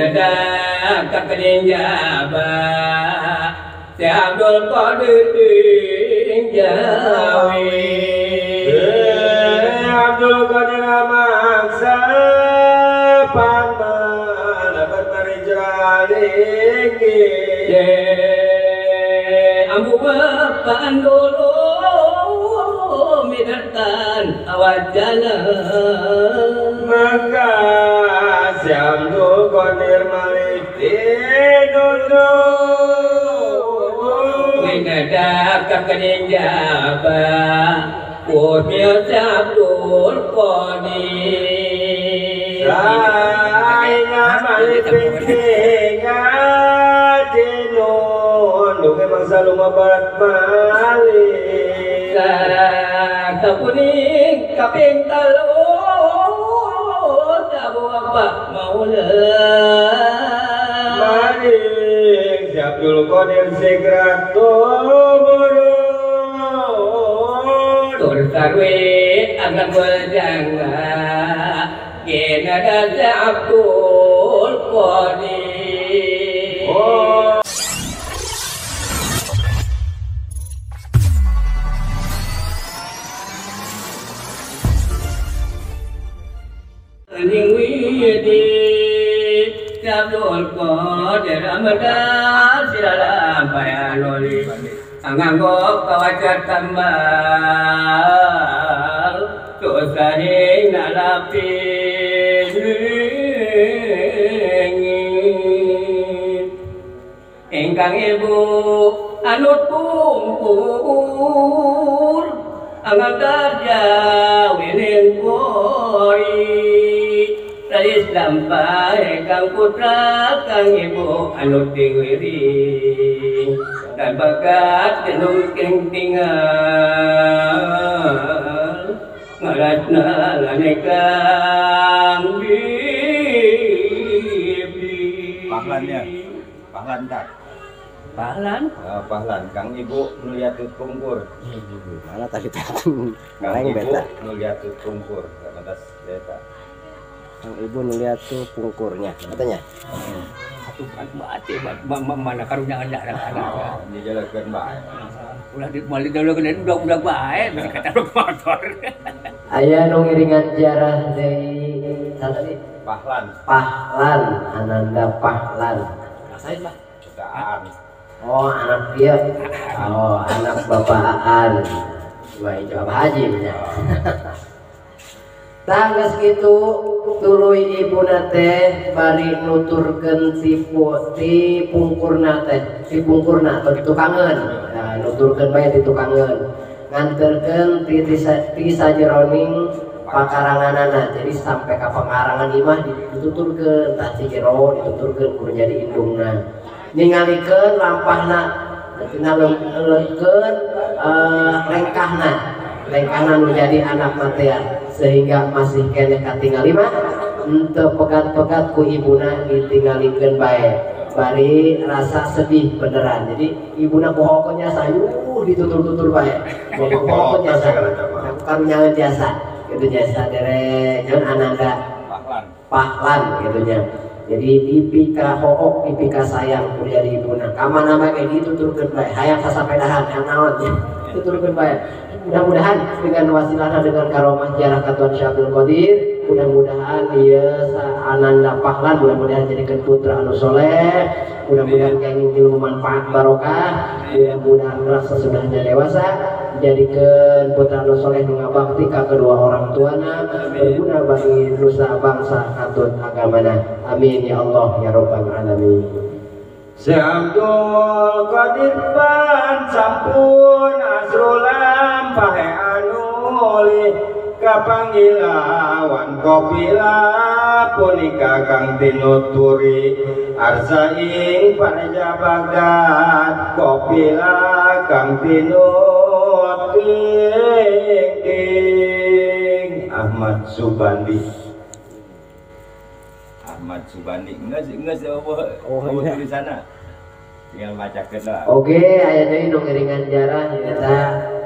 Minada Kakaninjaba Si Abdul Qadir Jawi Abdul Qadir Maksa Paman Dapat Marijraliki Ambu Bapan dulu Midatan Awajana Maka Si Abdul Qadir Malik Minada Kakaninjaba Kurnia Si Abdul Qadir Saya Malik Pintinga Dinun Duke mangsa lumabat Malik Kapuning kaping telu Sabu apa maula Malik Si Abdul Qadir segera turun Tur sarwe akan berjangga Kenada Si Abdul Qadir Ning widi Si Abdul Qadir Ramadan Siralam Payanoli Anganggo kawajar tambal Tusahing nalapin Ingkang ibu anut pungkur Angang darja wiling kori Dari sampai kang putra kang ibu anut tingwiri Dan bagat genung keng tinggal Ngaratna lanekang bibi Pahlannya Pahlan tak? Pahlan? Pahlan Kang Ibu Nuliatut Pungkur Mana tadi tahu? Kang Kaleng Ibu beta. Nuliatut Pungkur atas beta Kang Ibu ngeliat tuh pungkurnya katanya. Satu bati mana karunya anak-anak. Dijalakan baik. Ulah di mali dulu kan udah baik masih kata motor. Aya nu ngiringan jarah dari tadi Pahlan Pahlan, Ananda Pahlan. Rasain lah. Sukaan Oh, anak dia. Oh, anak Bapak Aan. Wah, jawab haji punya. Tanggas gitu tuluy ibuna teh bari nuturkeun si pungkurna teh si pungkurna atau tukangan nah, nuturkeun bae di tukangan nganterkeun ti sajeroning pakaranganana jadi sampai ka pangarangan imah dituturkeun tah si jero dituturkeun kudu jadi indungna ningalikeun lampahna tina leukeun lengkahna nu jadi anak matea sehingga masih kene katingali mah henteu pegat-pegat ku ibuna ditinggalikeun bae bari rasa sedih beneran jadi ibuna pohonnya sayu ditutur-tutur bae pohonnya sayu karunya jasa gitu jasa derek jeung Ananda Pahlan gitu nya jadi dipika hook dipika sayang kuliah di ibuna kamana mah kayak gitu tuturkeun bae hayang sasapedahan yang naon tuturkeun bae mudah-mudahan dengan wasilahna dengan karomah jarah katuan Syekh Abdul Qadir mudah-mudahan dia Ananda Pahlan mudah-mudahan jadikan putra anu soleh mudah-mudahan kenging ilmu manfaat barokah mudah-mudahan rasa sesudahnya dewasa jadikan putra anu soleh nu ngabakti ka kedua orang tuana berguna bagi nusa bangsa katut agamana amin ya Allah ya rabbal alamin. Syekh Abdul Qadir pan sampun asrulam pahe anuli kapanggilawan kopila punika kang tinuturi arsaing pareja Baghdad kopila kang tinut king Ahmad Subandi enggak sih apa di sana tinggal baca lah. Oke, aya deui nu ngiringan jarah eta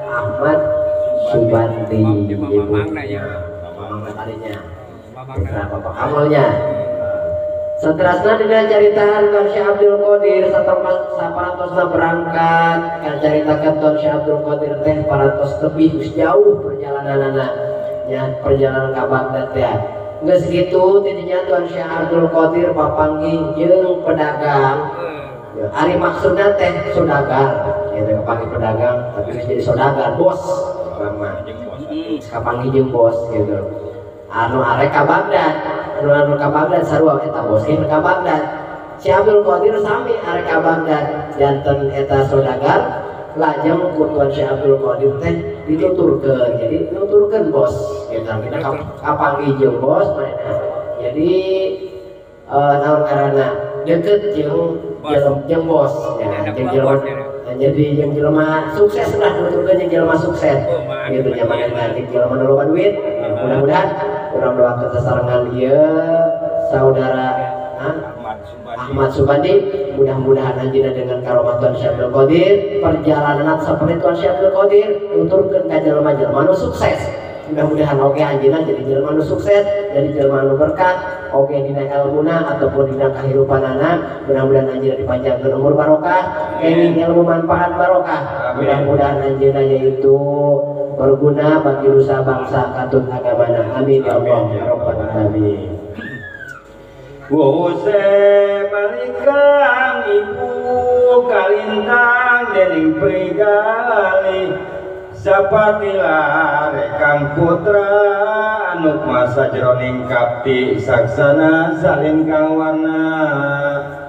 Ahmad Subandi Mamangna ya. Mamangna tadinya. Mamangna Bapak kamalnya Seterusnya dina caritahan kan Syekh Abdul Qadir saparantos berangkat kan caritakan Tuan Syekh Abdul Qadir teh parantos tebih jauh perjalananana nya perjalanan ka Baghdad ya. Geus kitu tidinya Tuan Syekh Abdul Qadir papanggih jeung pedagang. Ya, ari maksudna teh saudagar, ya kapanggih pedagang tapi geus jadi saudagar, bos. Kapanggih jeung bos gitu. Anu arek ka Baghdad, anu ka Baghdad sarua eta bos ke ka Baghdad. Si Abdul Qadir sami arek ka Baghdad janten eta saudagar lajeng ku Tuan Syekh Abdul Qadir teh dituturkeun. Jadi nuturkeun bos kita kapanggih jeung bos mana. Jadi naon ngaranna deket jeung bos ya jeung jelema. Jadi yang jelema sukses lah nuturkeun jeung jelema sukses. Gitu nyaman nanti jelema nu loba duit. Mudah-mudahan urang doakeun sasarengan ieu saudara Ahmad Subandi, mudah-mudahan anjeunna dengan karomah Tuan Syekh Abdul Qadir perjalanan seperti Tuan Syekh Abdul Qadir nuturkeun ka jelema-jelema nu sukses. Mudah-mudahan oge anjeunna jadi jelema nu sukses, jadi jelema nu berkah, oge dina ilmuna ataupun dina kahirupanana. Mudah-mudahan anjeunna dipanjangkeun umur barokah, kenging ilmu manfaat barokah. Mudah-mudahan anjeunna yaitu berguna bagi nusa bangsa katun agamana. Amin ya Allah ya rabbal alamin. Wose malikang ibu kalintang dening prigali sapatila rekang putra anu masa jroning kapti saksana salin kang warna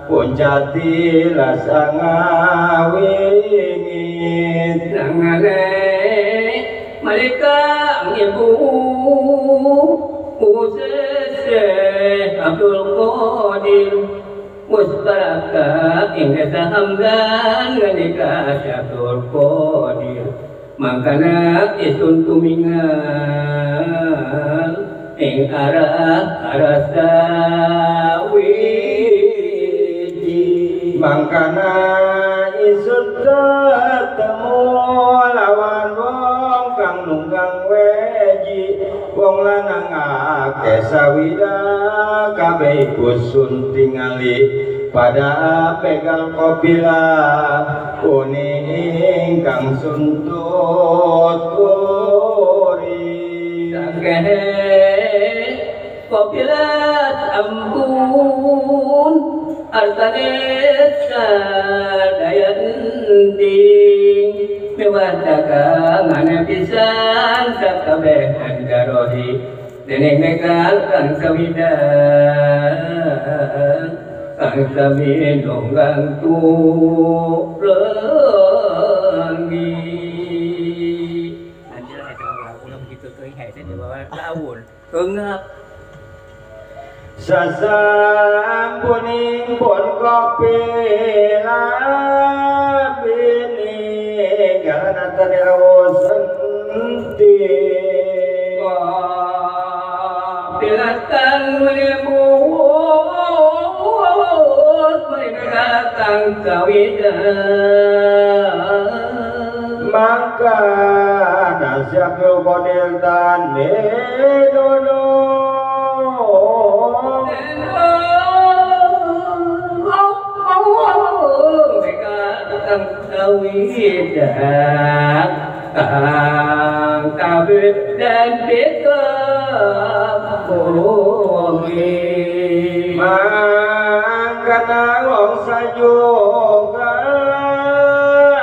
puncati lasangawingit nangale malikang ibu Syekh Abdul Qadir musbaraka hingga sahamdan ngalika Syekh Abdul Qadir mangkana isun tumingan ing arah sawiji mangkana isun ketemu lawan wong kang nunggang weji wong lanang akeh sawida kabeh kusun tingali pada pegal kopila kuning kang suntut kuri sakeh kopilat ampun artane sadayan ding mewataka ngana pisan sakabeh andarohi deneng megal kang sawida kang sami nonggang tulengi anjir eta lagu begitu teuing hae teh dibawa laun keungap sasampuning pun kopila bini galanatan rawosenti pilatan menyebut mereka kang sawida maka nasi Abdul Qadir dan medono Kawidah kang kabeh dan bumi mangkana wong sajoga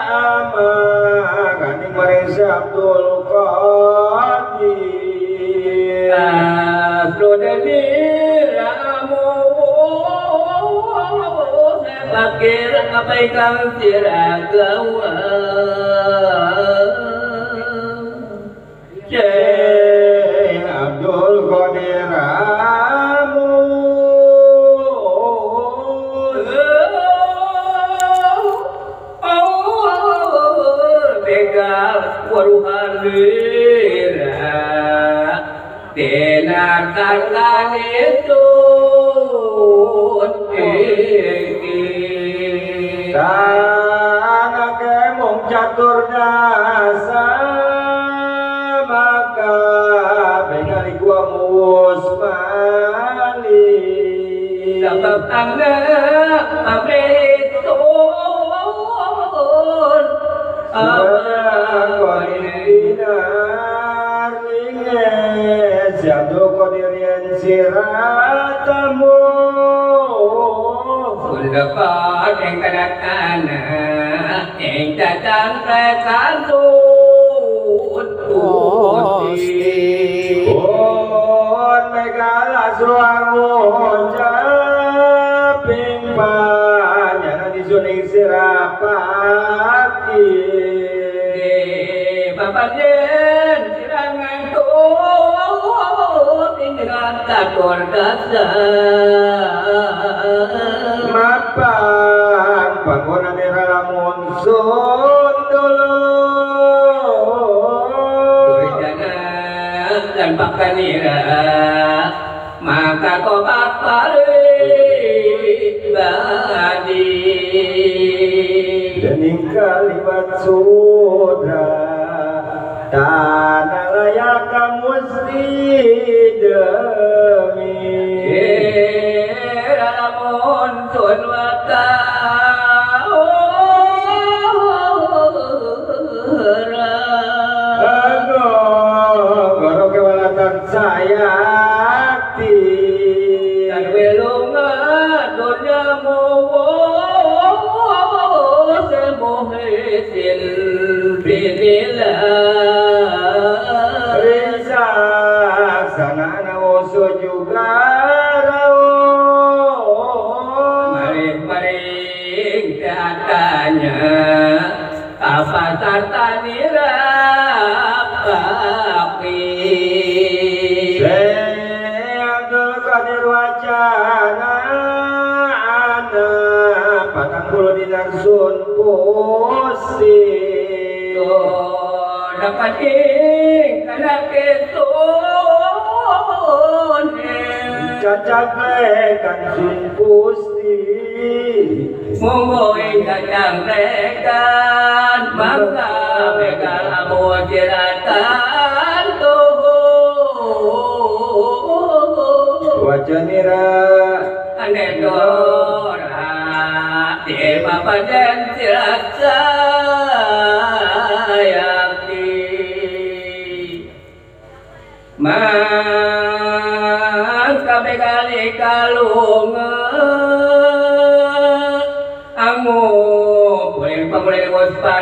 amagani maring Abdul Qadir Fakir abaikan siragawa Syekh Abdul Qadir begal waruhan lira tenar karlan itu karena kemung catur dasa maka begali gua musmali Sebab anak pamriton Kodinar inges Jadu kodirian siratamu Sundapat yang kanak-kanak yang datang rekan Gusti Pun megala suamu japing panjana disuning sirapati Bapak jen sirangan tuh tinggal tator dasar mapan bangunan iralamun sundulu dan pakanira maka kobat pari badi dening kalimat sudra tanah layak musti demi lamun sun wata sayakti dan welunga dunya mawa semohesin binilah risa sanana woso juga rawo maring-maring katanya apa sartanira sun pusi dapat anak ketun cacaglekan sun pusti munggoy cacaglekan maka begal amu jiratan tuh wajanira anedora di Bapak dan dirasa yakti maka bekali kalunga amu boleh wasparapti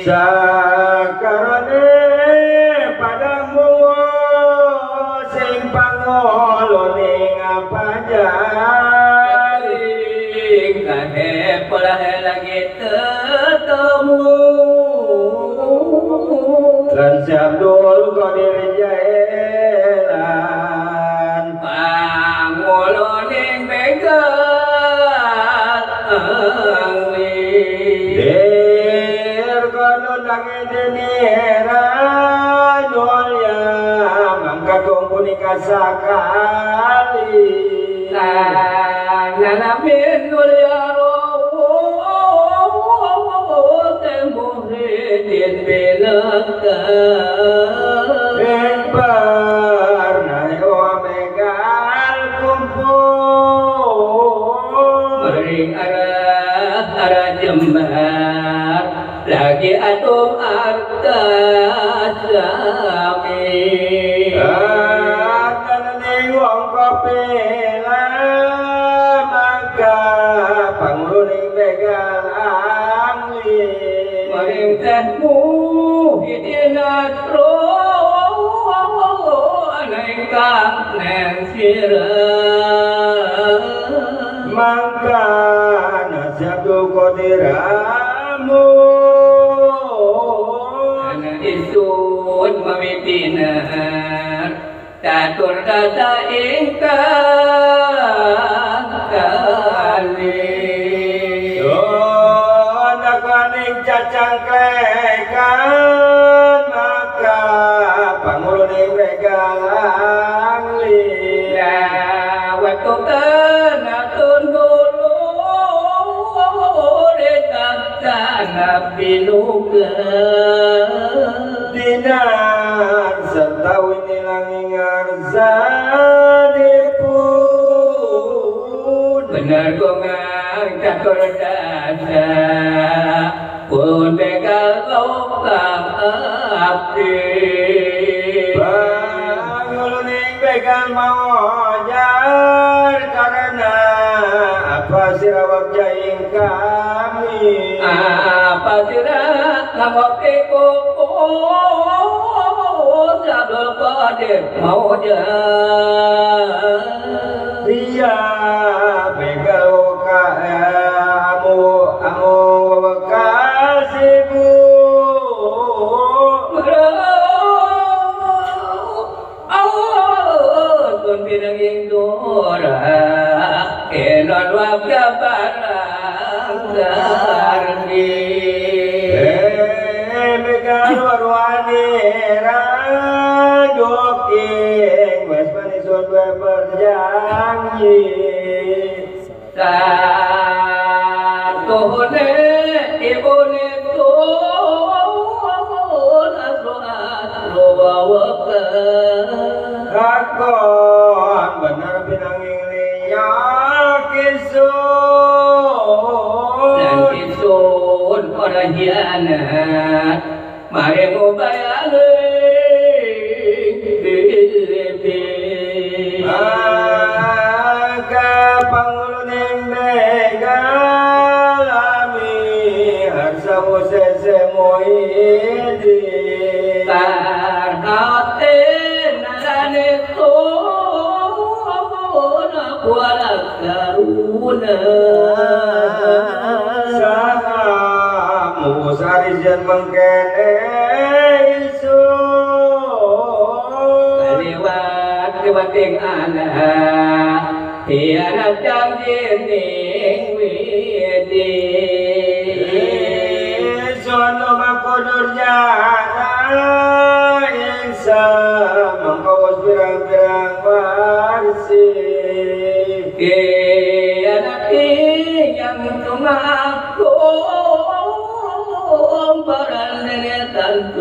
sakarane padamu sing pangoloning apaja pola lagi ketemu lan sabdul qadir jaelan pangoloning begal der kono dange denera dolya mangka kumpuni kasakali nanamin dolya din belaka Ekbar nayo megal kumpul maring arah jembar lagi atum arta sami akan ning wong kopela maka pangluning begal angli maring tehmu hidinatro anengkang neng sirah maka nasabdu kodiramu anak isun mamitinar tatur data ingkang kali nakaning cacangklekan maka panguluning regalang ya waktu kenatun dulu dekat tanah binuga dinar serta winilang ingar sadipu bener gongang catur dasa pun begal lokam abdi Banguluning begal mau jar karena apa sirawak jaing kami apa sirah kamu peko sabul qadir mau jar dia begal amu kasihku Kun pinanging dora kenon wabda barang gardi begal warwani rajoking wes manisun berjanji satuhune ibune tuh asro wawakan kakon bener pinanging liya kisun dan kisun orang hianat mari ngubayaling maka panguluning begalami harsamu sesemoidi tarhaten narane tona kualat karuna sahamu sarijan mengkene isun lewat ing anak tiada janjining widi sono makodur jana insa mengkawas pirang-pirang marsi anak yang tumakum paran nenetan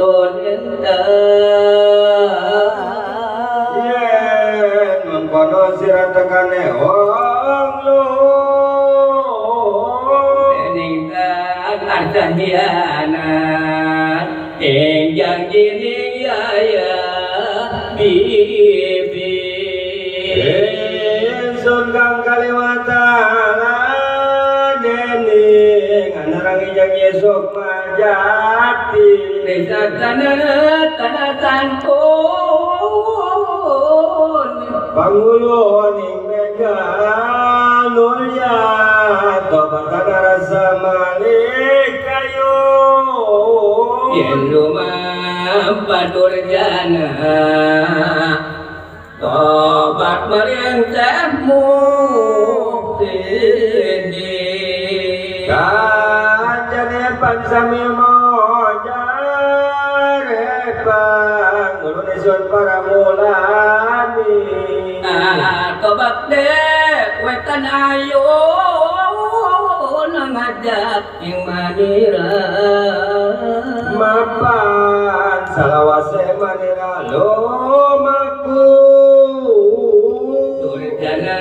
yen mengkono siratakane wong luhur Ningkat arsa hianat yang jining yaya bibi Sun kang Kalimantan dening anarang ijang Yesuk majati desa tanah santun Panguluning begal nulya tobat rasa malik kayu yen rumah batur jana tobat merintahmu sini kanjane pansami mojar repang ulun isun para mulani tobat dek wetan ayo ngajak yang manira mapan salawase manira lomaku durjana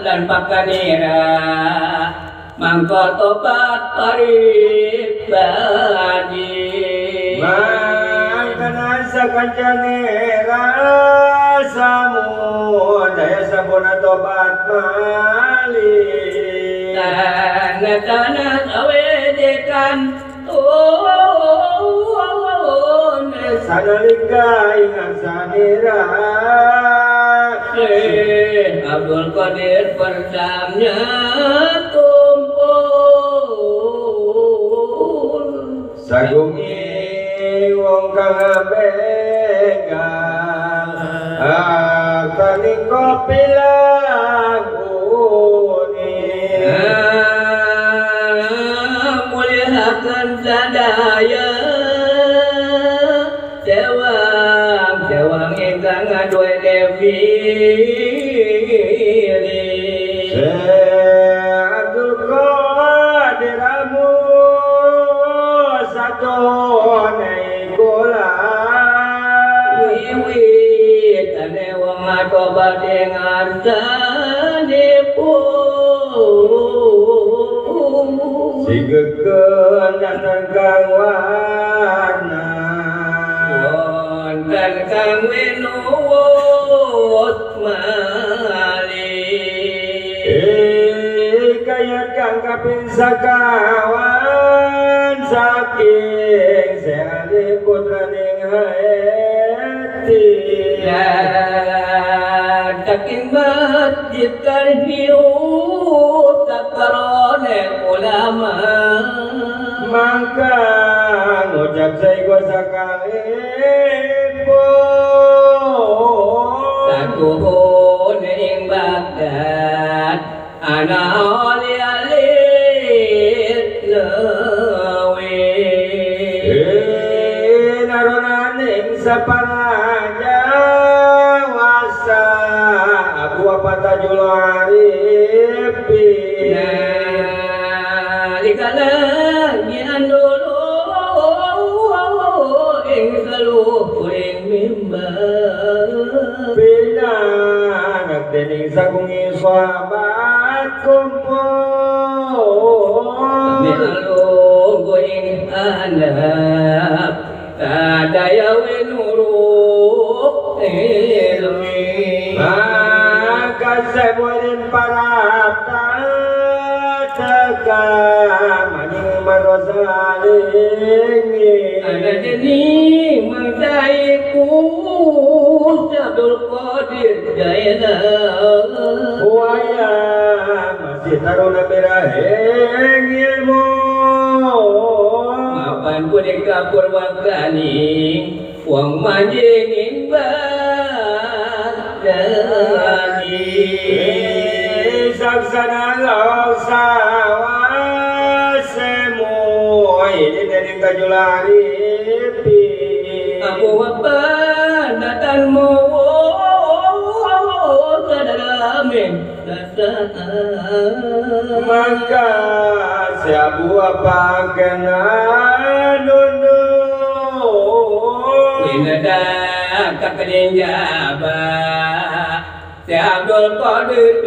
dan pakanira mangko tobat paribadi mangkana sakancane rasamu daya sabuna tobat malih tanah awedekan tuan sanalika ingat sanira Abdul Qadir persamnya tumpul sagungi wong kang begal akani kopi laguni muliakan sadaya sewang ingkang ngadoe dewi Abdul Qadir amu satu negola wiwit ane wong tobat ing arsane pun sigekeun dan kang warna wonten kang winuwut malih kayat kang kaping sakawan saking seali putraning haeti saking masjid karhiu sakarone ulama maka ngucap saigo sakalipun satuhun ing Baghdad ana oli alit lewe naronaning saparaja wasa Abu Apatajul Arifin nalikana gian dulu ing saluhuring mimbar pinanak dening sakungi sahabat kumpul mialunggu ing andap kadaya winuruk ilmi maka sebutin parapta teka maning marosalingi ada jenis mengcaiku Abdul Qadir Jayana buaya masih taruna birahing ilmu mapan kuning kapur wakani wang manjingin badani saksana law sawa semua ini dari kajularipi aku apa natan mo sadaramin maka siapu apa kena nunu winada kakanin jaba si Abdul Qadir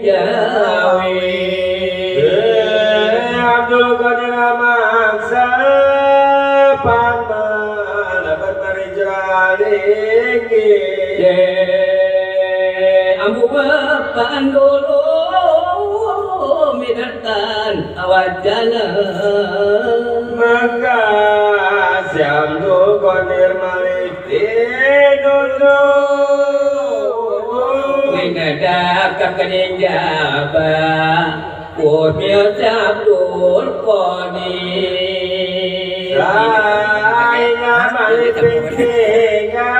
jawi Abdul Qadir maksa paman dapat merijraliki ambu bapan dulu midatan awajana maka si Abdul Qadir Malik dinunu winada kakanin jaba Wahyu Abdul Qadir Saya Malik pintinga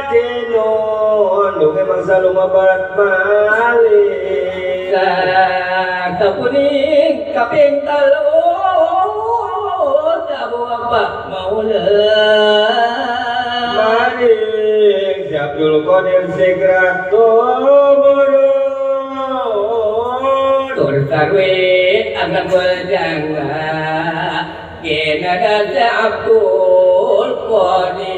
dinun Duke mangsa lumabat Malik Kapuning kaping talo Sabu apa maula Malik si Abdul Qadir segera tumurun Tur sarwe akan berjangga Kena dasa Abdul Qadir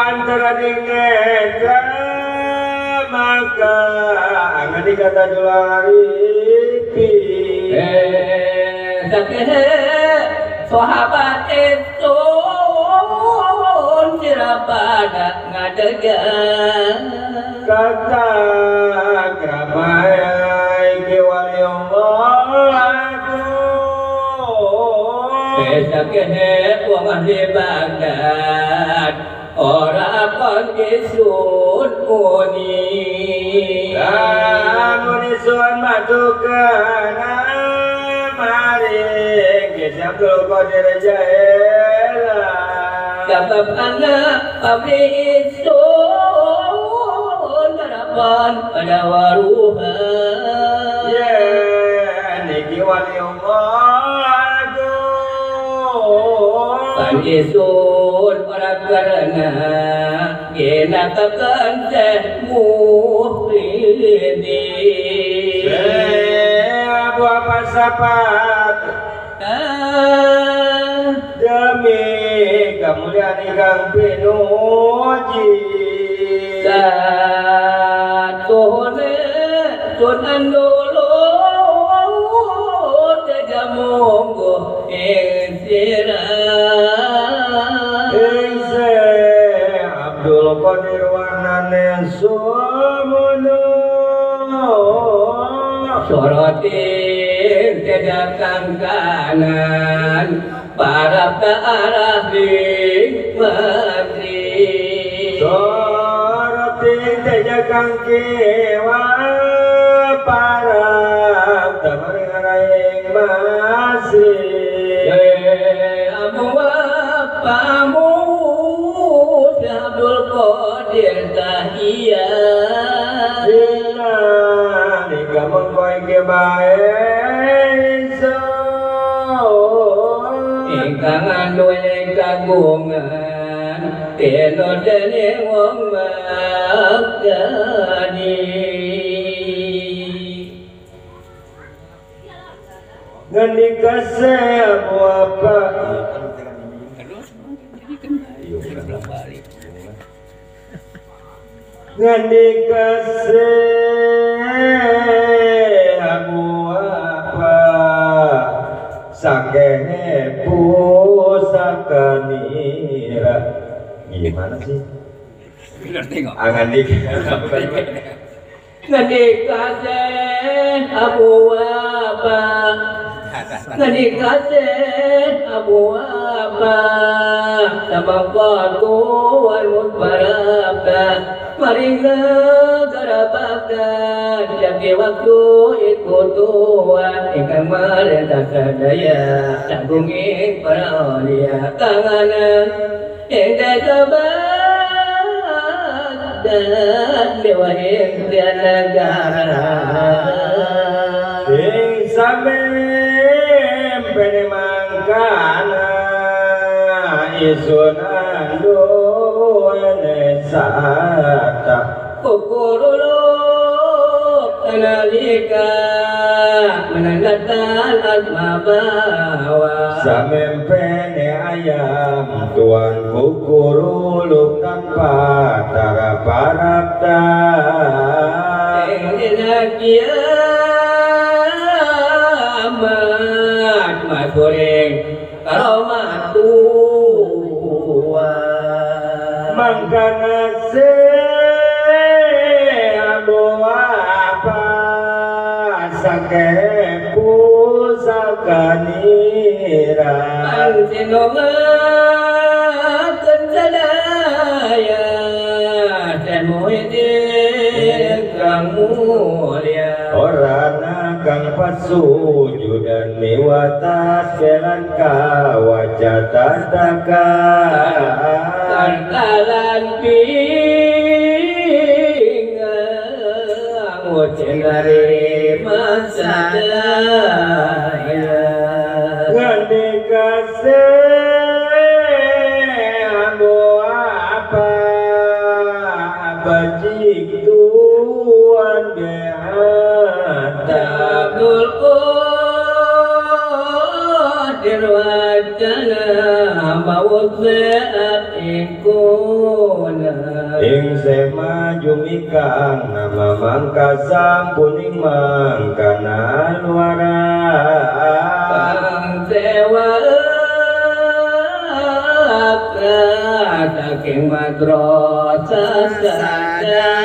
antara dingetra maka angan dikata jularipi Sakeh sahabat itu Sirapada ngadegan kata keramai kewali Allah Sakeh wong ahli Baghdad ora kon isun muni lamun isun madukana maring kisah Abdul Qadir Jaela sebab anak ahli isun harapan pada waruha ya niki wali Allah Panjesun orang karena Gena kakan teh muhlidi Abu apa sapat demi kemuliaan Kang Pinuji Satu zaman dulu tidak monggo istirahat Abdul Qadir warnane sumono sorotin tedakan kanan para ke arah nikmati sorotin tedakan kiwa para tamaraing masih amu apamu Abdul Qadir tahiyat Dina Nika mengkoi kebaik ingkang anduwe kagungan teno dene wong magani ngendika Abu apa ngendika Abu apa sakehe pusakanira gimana sih ngendika ngendika Abu apa ngendika Abu apa tamangkatu wal mutbaraka maringga garabakan jangki waktu ikutuan ingkang mareta sadaya tanggungi para aulia kanganan yang dasabat dan lewahing dan negara sing samem pene mangkana isunan duwene sata kukuruluk analika menandatkan asma bawa samem pene ayam tuan kukuruluk tanpa tara parapta kiamat makuring karomat tua mangkana se Abu apa sake pusakanira pansinongaken sadaya dan muhyiddin kang mulia orana kang pasujudan miwatas kelan kawajatan takkan Sartalan pinggang Ucenari masadaya ngendika Abu apa abajik tuan deata Abdul Qadir wajana maut beat ingkuna ing sema jumikang nama mangka sampuning mangkana luara Bang sewa saking madrasah sadaya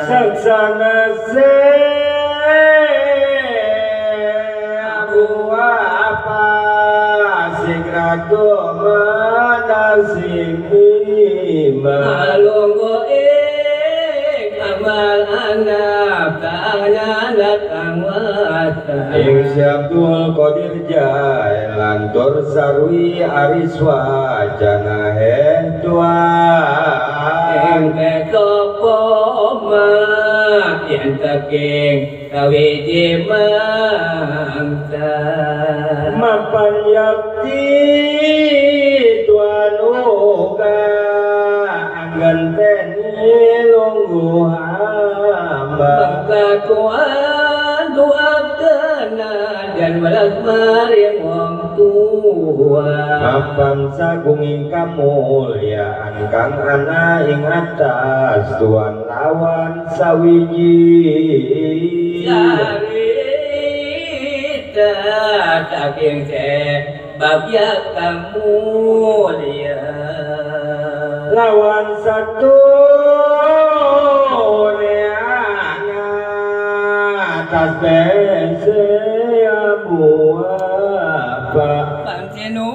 saksana se Abu apa sigratu manasima malunggo amal anak kanyanak kang wata ing Abdul Qadir Jai lantur sarwi ariswa jana tua ing ketopo mak yen saking kawiji mangsa mapan yakti tuan uga ganteni lunggu hamba Bangka tuan doa kena dan balas maring wong tua mapan sagung ing kamulyaan kang ana ing atas tuan lawan sawiji Jarita saking sebab ya kamuliaan lawan satu neana atas bese abu apa Pancenu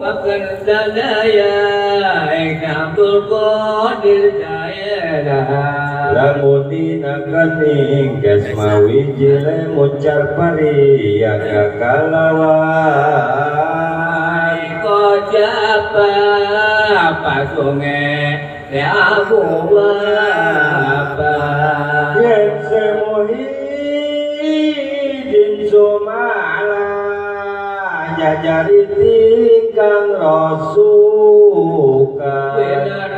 makan sadaya Abdul Qadir Jaya lamun dinakan ing kesmawi jile muncar pari yang kalawan Kocapa pasunge le abu apa yen semuhidin sumala jajari tingkang rosuka benar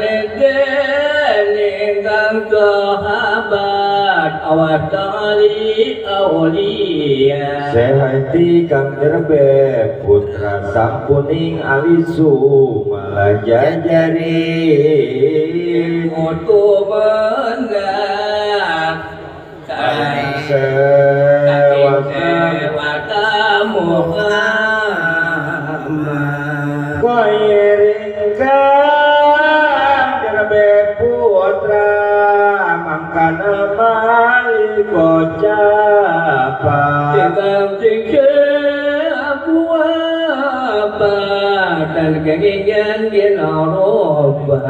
kang sahabat awat tali aulia sehati kang derbe putra sampuning alisu malah jajari mutu mendak saking sewata Muhammad koiring kang derbe putra mangkana mali kocapa Dengan siksa aku apa dan keinginan ginaroba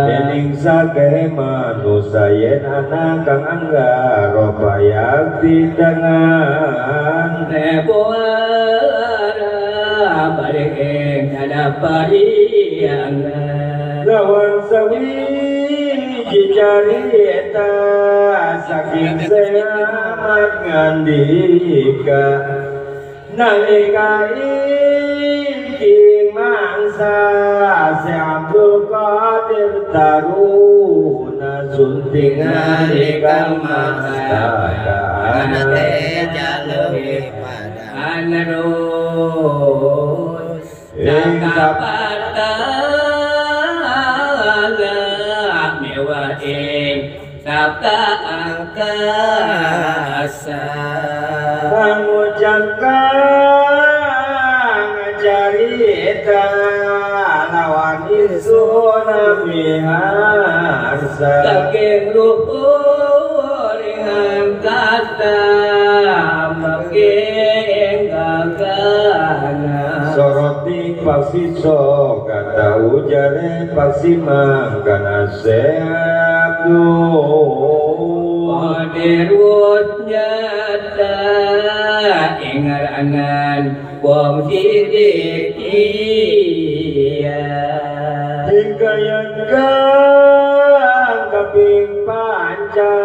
dening sage manusa yen anak kang angga roba yakti tangan Neboara balik ada pariangan lawan sawi jicarita saking selamat ngandika nalika iki mangsa si Abdul Qadir taruna suntingan ikan mastaka Anarus Sakapatala mewaing Sabta angkasa mengucapkan carita lawan isuna miharsa Saking luhur dengan kata Making gagana soroti paksiso kata ujare paksimangkana seabdu Padirut nyata ingaranan Wong sidik iya hikayan kang kaping panca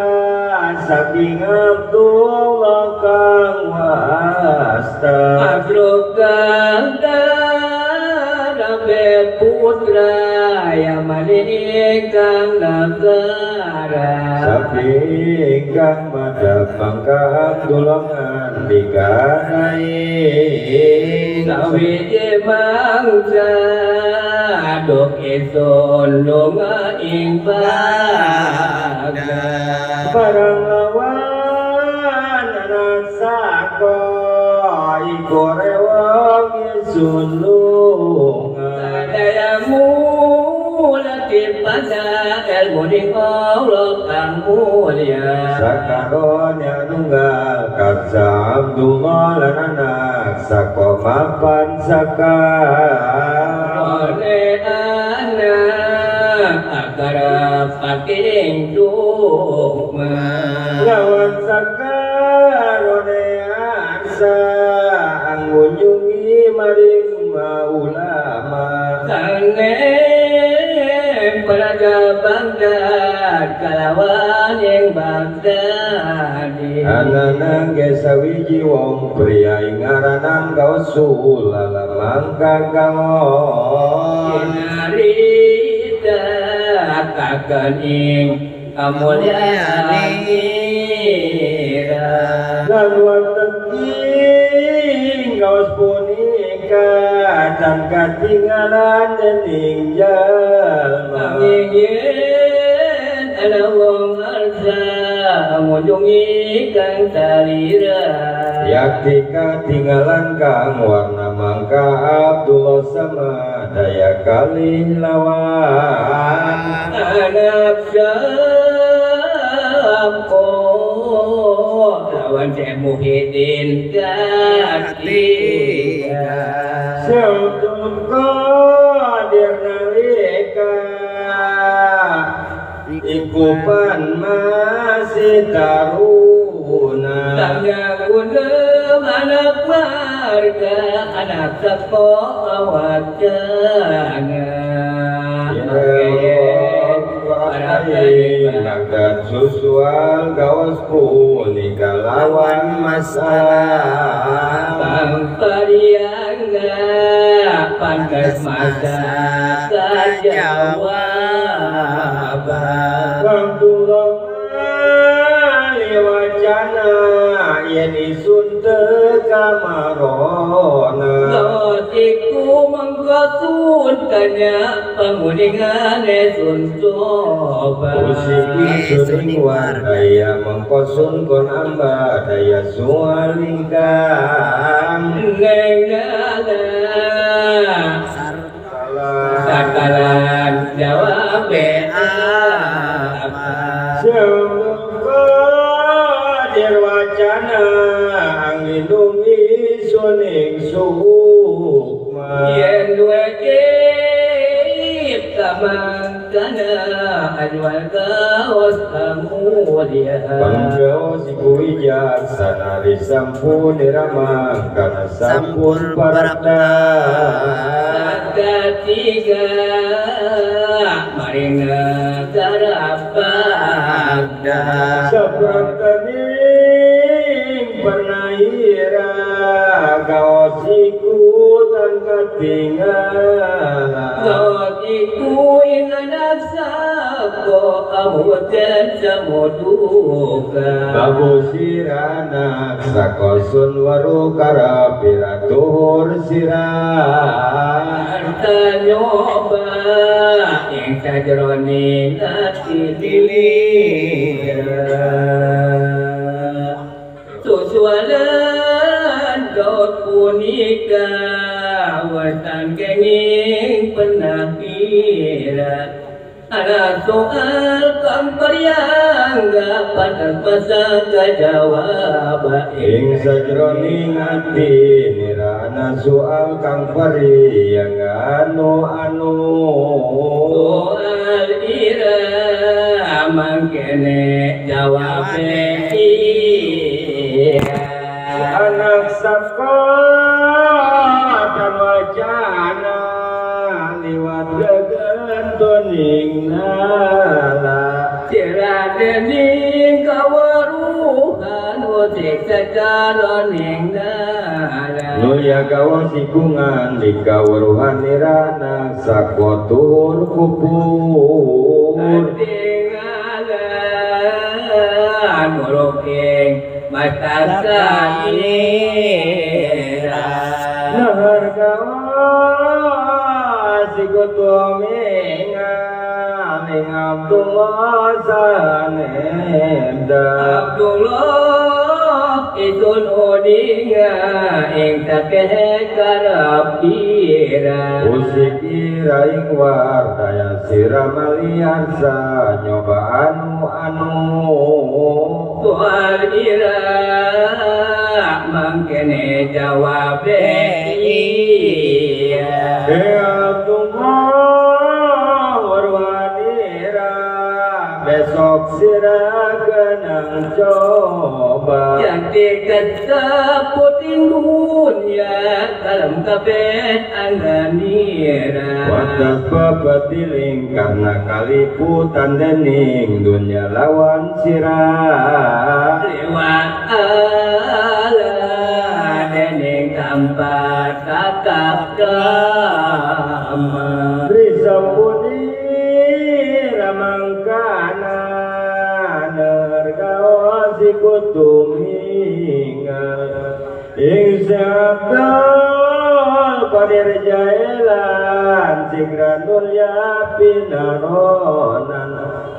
saking Abdullah kang wasta Abruk Rabe putra yang manikang negara saking kang madhab mangka Abdullah dikanai Sawije mangsa dok eson lunga ing baga barang lawan anak sako iku rewang sulungan Sadayamu latih pada ilmu ning Allah kang mulia sakaronya nunggal kaksa Abdullah lan anak sako mapan sakar oleh anak agar paking dukma lawan sakarone asa angunjungi maring ulama Sanem pada Baghdad kalawan yang Baghdadi ananang gesawiji wong pria ingaranan Gausul alamang kagawon Narita akan ing kemuliaan akhirat lan wateking tan katinggalan dening jalma Ngingin ada wong arsa ngunjungi kang salira yakti katinggalan kang warna mangka Abdullah sama daya kali lawan anak syamko lawan Syekh Muhyiddin katiga Syaikhul Qadir nalika ikupan masih taruna Tangga gundem anak marga anak seko awak jangan Nagdan susual gawas punika lawan masalah Bang Pariangga pantas masa kajawaban Abdullah wacana yen isun teka marona Lotiku mengkosun tanya penguningan sun coba Usik isun war daya mengkosun kon amba daya sualingkang Neng nala Sakalan jawab apa Qadir wacana anglindungi suning sukma Yen dua kamangkana adwal kaos kamulia Panggawa si kuijak sanari sampun diramang karena sampun parakda Ketiga marina karapagda Sabrataning pernahira gawasiku tan ketinggalan Lotiku inganak sako amudan samuduka Babu sirana sakosun waru karapira tuhur sirah Harta nyoba yang sajroning hati dilira Susualan gaut punika Watan kenging pernah kira Ada soal kampar yang gak pantas masa kejawab ing sajroning ati nirana soal kang pari yang anu soal ira mangkene jawab iya anak sekolah dan wacana liwat gegentoning nala Siradening kawaruhan Wajik sajaloning nala Nuya gawa sikungan di kawruhan nirana sakotur kupur Tinggalan Muruking mata sanira Nahar gawa sikutu mengal ing Abdullah sanenda Abdullah itun odinga ing takeh karap dira Usik iraing war daya siramaliansa nyoba anu soal ira mangkene jawab iya Abdullah warwanira besok sirah kenang coba Jadi kesaputin dunia dalam kabeh anganira Wadas babatiling karena kaliputan dening dunia lawan sirah lewat ala dening tempat kakak kama Risampuni ramangkana nergawa sikutum hinga ing sabdal Qadir Jailan Sigranul Yapinaronan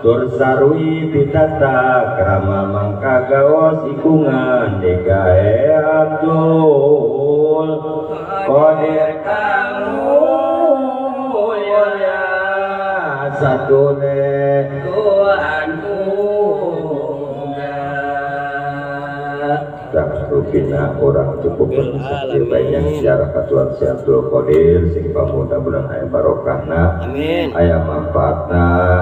Tur sarwi ditata krama mangka gawas ikungan Dikae Abdul Qadir kamu ya satune Tuhanku Rupina orang cukup bersaksi baiknya sejarah katuan si Abdul Qadir sing pamuda bulan ayam barokahna ayam manfaatna